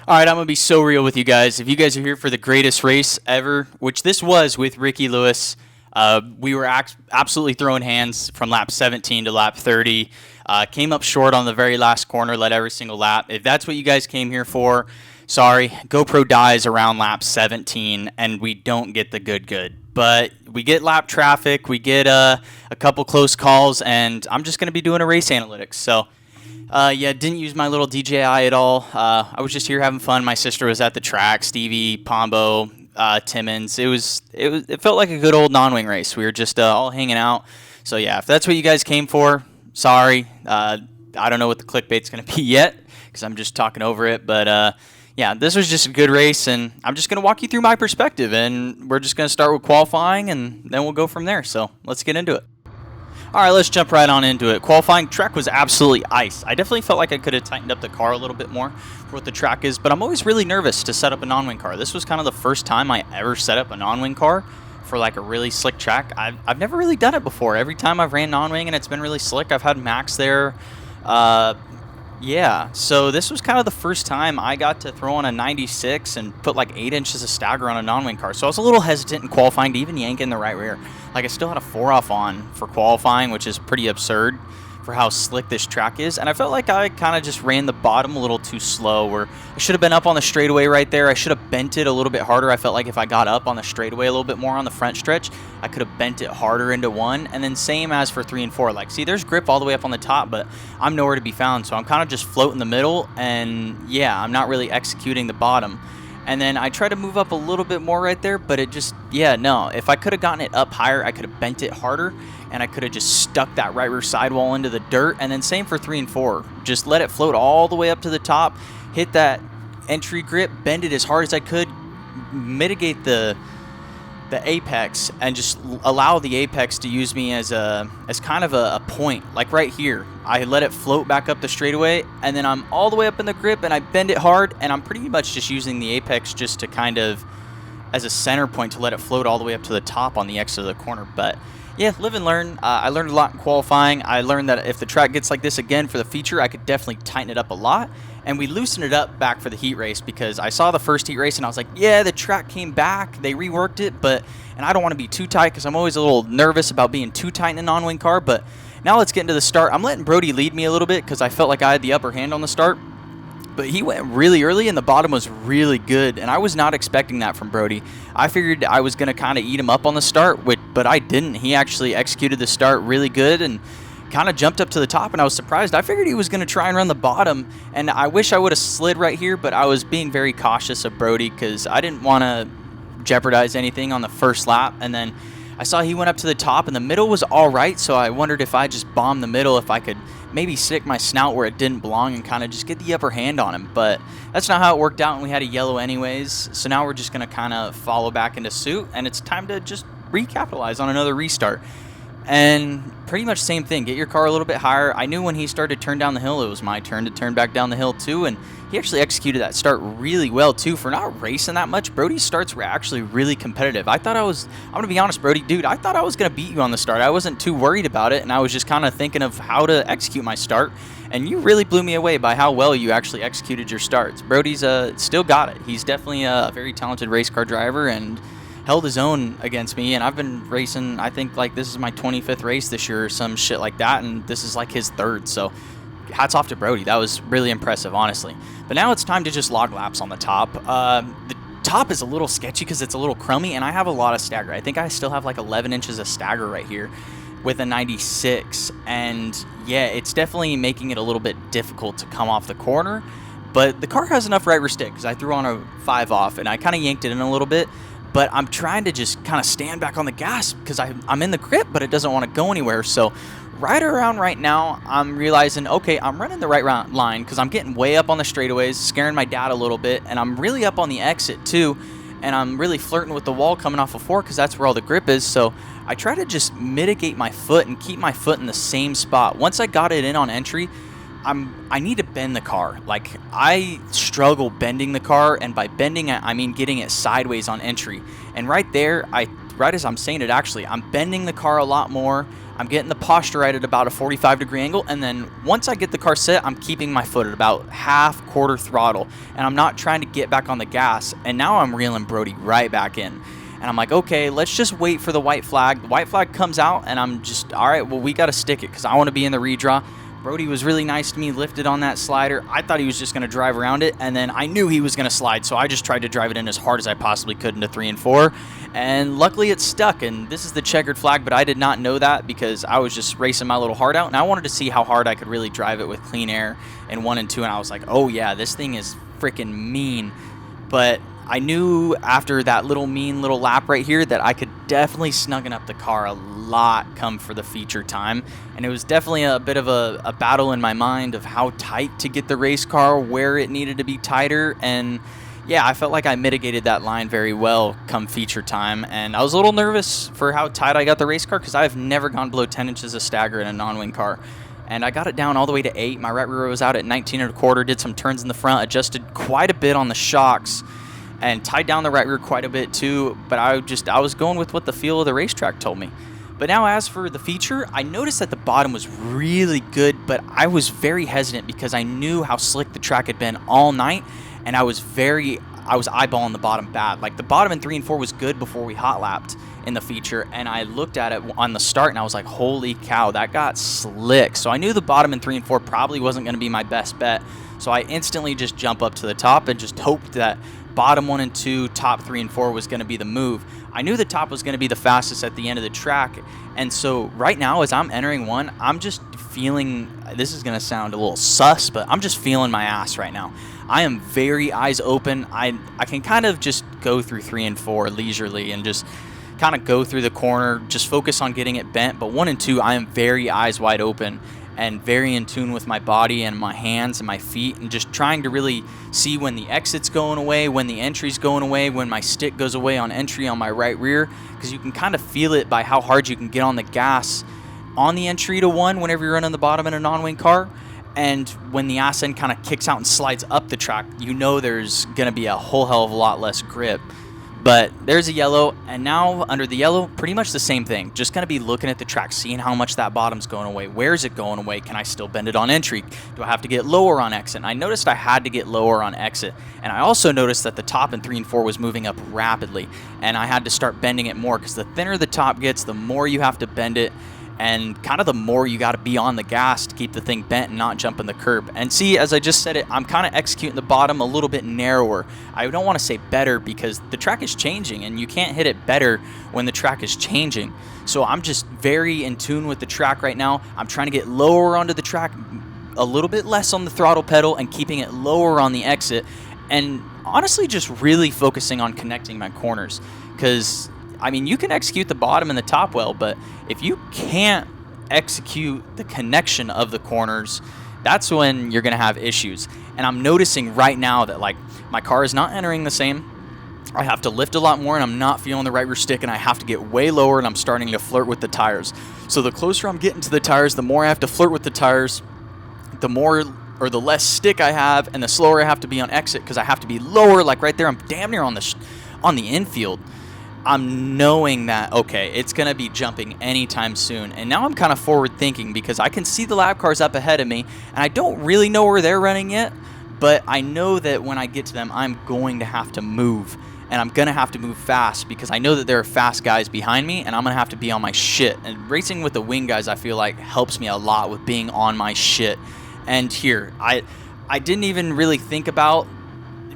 All right, I'm going to be so real with you guys. If you guys are here for the greatest race ever, which this was with Ricky Lewis, we were absolutely throwing hands from lap 17 to lap 30. Came up short on the very last corner, led every single lap. If that's what you guys came here for, sorry. GoPro dies around lap 17, and we don't get the good. But we get lap traffic, we get a couple close calls, and I'm just going to be doing a race analytics. So, yeah, didn't use my little DJI at all. I was just here having fun. My sister was at the track. Stevie, Pombo, Timmons. It felt like a good old non-wing race. We were just all hanging out. So yeah, if that's what you guys came for, sorry. I don't know what the clickbait's gonna be yet because I'm just talking over it. But yeah, this was just a good race, and I'm just gonna walk you through my perspective, and we're just gonna start with qualifying, and then we'll go from there. So let's get into it. All right, let's jump right on into it. Qualifying track was absolutely ice. I definitely felt like I could have tightened up the car a little bit more for what the track is, but I'm always really nervous to set up a non-wing car. This was kind of the first time I ever set up a non-wing car for like a really slick track. I've never really done it before. Every time I've ran non-wing and it's been really slick, I've had Max there. Yeah, so this was kind of the first time I got to throw on a 96 and put like 8 inches of stagger on a non-wing car. So I was a little hesitant in qualifying to even yank in the right rear. Like I still had a 4-off on for qualifying, which is pretty absurd for how slick this track is. And I felt like I kind of just ran the bottom a little too slow, where I should have been up on the straightaway right there. I should have bent it a little bit harder. I felt like if I got up on the straightaway a little bit more on the front stretch, I could have bent it harder into one. And then same as for 3 and 4. Like, see, there's grip all the way up on the top, but I'm nowhere to be found. So I'm kind of just floating the middle, and yeah, I'm not really executing the bottom. And then I tried to move up a little bit more right there, but it just, yeah, no. If I could have gotten it up higher, I could have bent it harder, and I could have just stuck that right rear sidewall into the dirt. And then same for 3 and 4. Just let it float all the way up to the top, hit that entry grip, bend it as hard as I could, mitigate the apex, and just allow the apex to use me as kind of a point. Like right here, I let it float back up the straightaway, and then I'm all the way up in the grip, and I bend it hard, and I'm pretty much just using the apex just to kind of as a center point to let it float all the way up to the top on the exit of the corner. But yeah, live and learn. I learned a lot in qualifying. I learned that if the track gets like this again for the feature, I could definitely tighten it up a lot. And we loosened it up back for the heat race, because I saw the first heat race and I was like, yeah, the track came back. They reworked it, and I don't want to be too tight because I'm always a little nervous about being too tight in a non-wing car. But now let's get into the start. I'm letting Brody lead me a little bit because I felt like I had the upper hand on the start. But he went really early, and the bottom was really good, and I was not expecting that from Brody. I figured I was going to kind of eat him up on the start, but I didn't. He actually executed the start really good and kind of jumped up to the top, and I was surprised. I figured he was going to try and run the bottom, and I wish I would have slid right here, but I was being very cautious of Brody because I didn't want to jeopardize anything on the first lap. And then I saw he went up to the top, and the middle was all right, so I wondered if I just bombed the middle, if I could maybe stick my snout where it didn't belong and kind of just get the upper hand on him. But that's not how it worked out, and we had a yellow anyways, so now we're just going to kind of follow back into suit, and it's time to just recapitalize on another restart. And pretty much same thing, get your car a little bit higher. I knew when he started to turn down the hill, it was my turn to turn back down the hill too, and he actually executed that start really well too. For not racing that much, Brody's starts were actually really competitive. I'm going to be honest, Brody, dude, I thought I was going to beat you on the start. I wasn't too worried about it, and I was just kind of thinking of how to execute my start, and you really blew me away by how well you actually executed your starts. Brody's still got it. He's definitely a very talented race car driver, and held his own against me, and I've been racing, I think like this is my 25th race this year or some shit like that, and this is like his 3rd, so hats off to Brody. That was really impressive, honestly. But now it's time to just log laps on the top. The top is a little sketchy because it's a little crummy, and I have a lot of stagger. I think I still have like 11 inches of stagger right here with a 96, and yeah, it's definitely making it a little bit difficult to come off the corner, but the car has enough right rear stick because I threw on a 5-off, and I kind of yanked it in a little bit. But I'm trying to just kind of stand back on the gas because I'm in the grip, but it doesn't want to go anywhere. So right around right now, I'm realizing, okay, I'm running the right line because I'm getting way up on the straightaways, scaring my dad a little bit, and I'm really up on the exit too, and I'm really flirting with the wall coming off of 4 because that's where all the grip is. So I try to just mitigate my foot and keep my foot in the same spot. Once I got it in on entry, I need to bend the car. Like, I struggle bending the car, and by bending it, I mean getting it sideways on entry. And right there, right as I'm saying it, actually, I'm bending the car a lot more. I'm getting the posture right at about a 45-degree angle, and then once I get the car set, I'm keeping my foot at about quarter throttle, and I'm not trying to get back on the gas, and now I'm reeling Brody right back in. And I'm like, okay, let's just wait for the white flag. The white flag comes out, and I'm just, all right, well, we got to stick it because I want to be in the redraw. Brody was really nice to me, lifted on that slider. I thought he was just going to drive around it, and then I knew he was going to slide, so I just tried to drive it in as hard as I possibly could into 3 and 4, and luckily it stuck, and this is the checkered flag, but I did not know that because I was just racing my little heart out, and I wanted to see how hard I could really drive it with clean air in 1 and 2, and I was like, oh yeah, this thing is freaking mean. But I knew after that mean little lap right here that I could definitely snuggen up the car a lot come for the feature time. And it was definitely a bit of a battle in my mind of how tight to get the race car, where it needed to be tighter. And yeah, I felt like I mitigated that line very well come feature time. And I was a little nervous for how tight I got the race car because I've never gone below 10 inches of stagger in a non-wing car. And I got it down all the way to 8. My right rear was out at 19 1/4, did some turns in the front, adjusted quite a bit on the shocks, and tied down the right rear quite a bit too. But I was going with what the feel of the racetrack told me. But now as for the feature, I noticed that the bottom was really good, but I was very hesitant because I knew how slick the track had been all night, and I was eyeballing the bottom bad. Like the bottom in 3 and 4 was good before we hot lapped in the feature, and I looked at it on the start and I was like, holy cow, that got slick. So I knew the bottom in 3 and 4 probably wasn't going to be my best bet. So I instantly just jump up to the top and just hoped that bottom 1 and 2, top 3 and 4 was going to be the move. I knew the top was going to be the fastest at the end of the track, and so right now as I'm entering 1, I'm just feeling, this is going to sound a little sus, but I'm just feeling my ass right now. I am very eyes open. I can kind of just go through 3 and 4 leisurely and just kind of go through the corner, just focus on getting it bent. But 1 and 2, I am very eyes wide open and very in tune with my body and my hands and my feet, and just trying to really see when the exit's going away, when the entry's going away, when my stick goes away on entry on my right rear, because you can kind of feel it by how hard you can get on the gas on the entry to 1 whenever you're running the bottom in a non-wing car. And when the ass end kind of kicks out and slides up the track, you know there's going to be a whole hell of a lot less grip. But there's a yellow, and now under the yellow, pretty much the same thing. Just going to be looking at the track, seeing how much that bottom's going away. Where's it going away? Can I still bend it on entry? Do I have to get lower on exit? And I noticed I had to get lower on exit. And I also noticed that the top in 3 and 4 was moving up rapidly, and I had to start bending it more, because the thinner the top gets, the more you have to bend it, and kind of the more you got to be on the gas to keep the thing bent and not jumping the curb. And see, as I just said it, I'm kind of executing the bottom a little bit narrower. I don't want to say better because the track is changing and you can't hit it better when the track is changing. So I'm just very in tune with the track right now. I'm trying to get lower onto the track, a little bit less on the throttle pedal, and keeping it lower on the exit, and honestly just really focusing on connecting my corners. Because I mean, you can execute the bottom and the top well, but if you can't execute the connection of the corners, that's when you're going to have issues. And I'm noticing right now that, like, my car is not entering the same. I have to lift a lot more, and I'm not feeling the right rear stick, and I have to get way lower, and I'm starting to flirt with the tires. So the closer I'm getting to the tires, the more I have to flirt with the tires, the more or the less stick I have, and the slower I have to be on exit, because I have to be lower. Like right there, I'm damn near on the infield. I'm knowing that, okay, it's going to be jumping anytime soon. And now I'm kind of forward thinking because I can see the lap cars up ahead of me, and I don't really know where they're running yet, but I know that when I get to them, I'm going to have to move, and I'm going to have to move fast because I know that there are fast guys behind me, and I'm going to have to be on my shit. And racing with the wing guys, I feel like, helps me a lot with being on my shit. And here, I didn't even really think about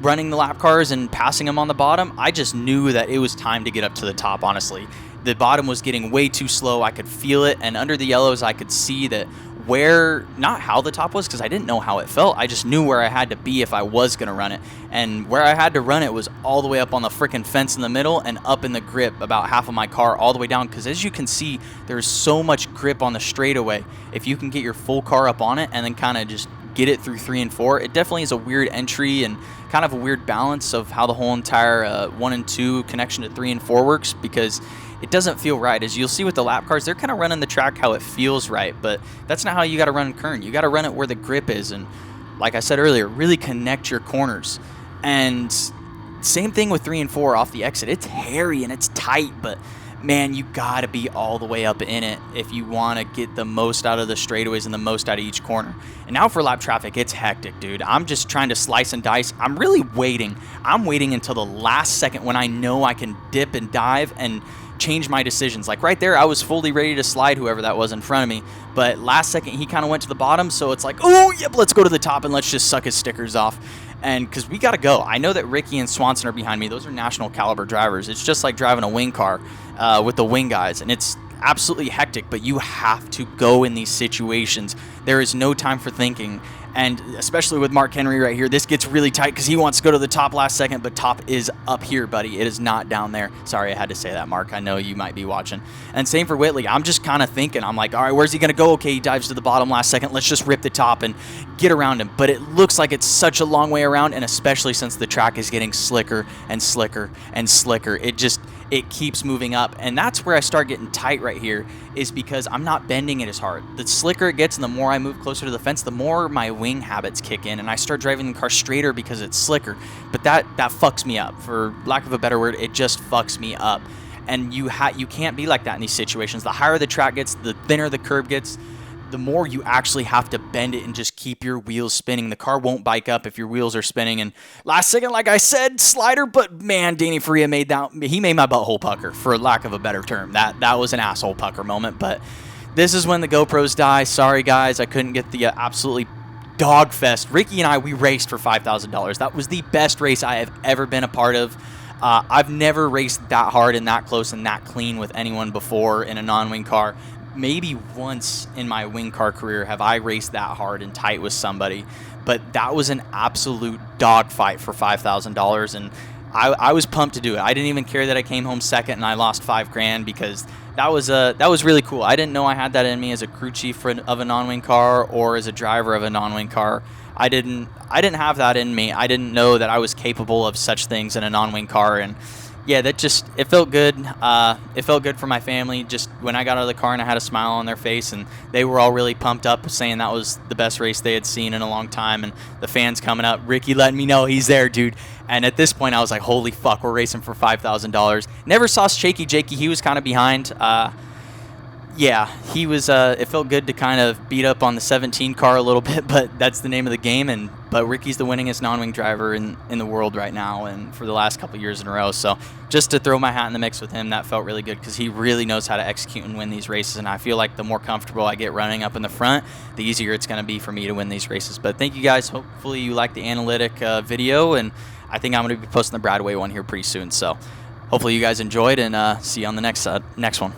running the lap cars and passing them on the bottom. I just knew that it was time to get up to the top, honestly. The bottom was getting way too slow. I could feel it, and under the yellows I could see that not how the top was, because I didn't know how it felt. I just knew where I had to be if I was going to run it, and where I had to run it was all the way up on the freaking fence in the middle and up in the grip about half of my car all the way down, because as you can see, there's so much grip on the straightaway. If you can get your full car up on it and then kind of just get it through 3 and 4, it definitely is a weird entry and kind of a weird balance of how the whole entire 1 and 2 connection to 3 and 4 works, because it doesn't feel right. As you'll see with the lap cars, they're kind of running the track how it feels right, but that's not how you got to run Kern. You got to run it where the grip is, and like I said earlier, really connect your corners. And same thing with 3 and 4 off the exit. It's hairy and it's tight, but man, you got to be all the way up in it if you want to get the most out of the straightaways and the most out of each corner. And now for lap traffic, it's hectic, dude. I'm just trying to slice and dice. I'm really waiting. I'm waiting until the last second when I know I can dip and dive and change my decisions. Like right there, I was fully ready to slide whoever that was in front of me, but last second he kind of went to the bottom, so it's like, oh yep, let's go to the top and let's just suck his stickers off. And because we got to go. I know that Ricky and Swanson are behind me. Those are national caliber drivers. It's just like driving a wing car with the wing guys, and it's absolutely hectic, but you have to go in these situations. There is no time for thinking. And especially with Mark Henry right here, this gets really tight because he wants to go to the top last second, but top is up here, buddy. It is not down there. Sorry, I had to say that, Mark. I know you might be watching. And same for Whitley. I'm just kind of thinking. I'm like, all right, where's he going to go? Okay, he dives to the bottom last second. Let's just rip the top and get around him. But it looks like it's such a long way around, and especially since the track is getting slicker and slicker and slicker. It keeps moving up, and that's where I start getting tight right here, is because I'm not bending it as hard. The slicker it gets and the more I move closer to the fence, the more my wing habits kick in, and I start driving the car straighter because it's slicker. But that fucks me up. For lack of a better word, it just fucks me up. And you can't be like that in these situations. The higher the track gets, the thinner the curb gets, the more you actually have to bend it and just keep your wheels spinning. The car won't bike up if your wheels are spinning. And last second, like I said, slider, but man, Danny Faria made my butthole pucker, for lack of a better term. That was an asshole pucker moment. But this is when the GoPros die. Sorry, guys, I couldn't get the absolutely dog fest. Ricky and I, we raced for $5,000. That was the best race I have ever been a part of. I've never raced that hard and that close and that clean with anyone before in a non-wing car. Maybe once in my wing car career have I raced that hard and tight with somebody, but that was an absolute dogfight for $5,000, and I was pumped to do it. I didn't even care that I came home second and I lost $5,000 because that was really cool. I didn't know I had that in me as a crew chief of a non-wing car or as a driver of a non-wing car. I didn't have that in me. I didn't know that I was capable of such things in a non-wing car, and yeah, it felt good. It felt good for my family. Just when I got out of the car and I had a smile on their face, and they were all really pumped up, saying that was the best race they had seen in a long time. And the fans coming up, Ricky letting me know he's there, dude. And at this point, I was like, holy fuck, we're racing for $5,000. Never saw Shaky Jakey. He was kind of behind. Yeah, he was. It felt good to kind of beat up on the 17 car a little bit, but that's the name of the game. But Ricky's the winningest non-wing driver in the world right now, and for the last couple years in a row. So just to throw my hat in the mix with him, that felt really good because he really knows how to execute and win these races. And I feel like the more comfortable I get running up in the front, the easier it's going to be for me to win these races. But thank you guys. Hopefully you like the analytic video, and I think I'm going to be posting the Bradway one here pretty soon. So hopefully you guys enjoyed, and see you on the next one.